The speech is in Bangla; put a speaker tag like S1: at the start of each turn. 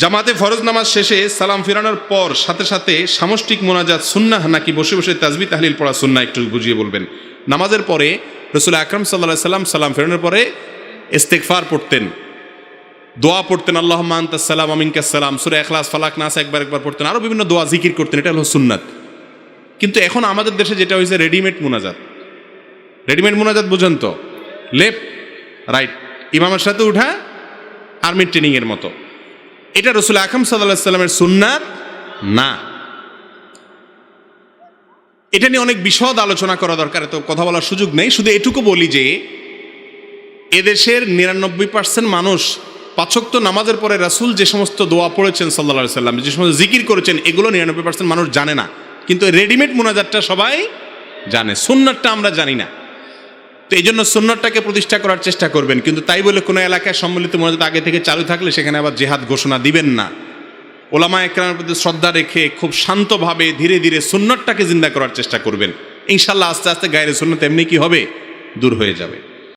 S1: জামাতে ফরজ নামাজ শেষে সালাম ফিরানোর পর সাথে সাথে সামষ্টিক মোনাজাত সুন্নাহ নাকি বসে বসে তাসবিহ তাহলিল পড়া সুন্নাহ একটু বুঝিয়ে বলবেন। নামাজের পরে রাসূল আকরাম সাল্লাল্লাহু আলাইহি সাল্লাম সালাম ফিরানোর পরে ইস্তিগফার পড়তেন, দোয়া পড়তেন, আল্লাহুম্মা আনতাস সালাম ওয়া মিনকাস সালাম, সূরা ইখলাস, ফালাক, নাস একবার পড়তেন, আরও বিভিন্ন দোয়া জিকির করতেন। এটা হলো সুন্নাত। কিন্তু এখন আমাদের দেশে যেটা হয়েছে রেডিমেড মোনাজাত। রেডিমেড মোনাজাত বুঝেন তো, লেফট রাইট, ইমামের সাথে উঠা আর্মি ট্রেনিংয়ের মতো। এটা রাসূল আকরাম সাল্লাল্লাহু আলাইহি সাল্লামের সুন্নাত না। এটা নিয়ে অনেক বিশদ আলোচনা করা দরকার, এত কথা বলার সুযোগ নেই। শুধু এটুকু বলি যে এদেশের 99% মানুষ পাঁচ ওয়াক্ত নামাজের পরে রাসূল যে সমস্ত দোয়া পড়েছেন সাল্লাল্লাহু আলাইহি সাল্লাম, যে সমস্ত জিকির করেছেন, এগুলো 99% মানুষ জানে না। কিন্তু রেডিমেড মোনাজাতটা সবাই জানে, সুন্নাতটা আমরা জানি না। তো এই জন্য সুন্নাতটাকে প্রতিষ্ঠা করার চেষ্টা করবেন। কিন্তু তাই বলে কোনো এলাকায় সম্মিলিত মোনাজাত আগে থেকে চালু থাকলে সেখানে আবার জিহাদ ঘোষণা দিবেন না। ওলামায়ে কেরামের প্রতি শ্রদ্ধা রেখে খুব শান্তভাবে ধীরে ধীরে সুন্নাতটাকে জিন্দা করার চেষ্টা করবেন। ইনশাআল্লাহ আস্তে আস্তে গায়রে সুন্নাত এমনি কি হবে, দূর হয়ে যাবে।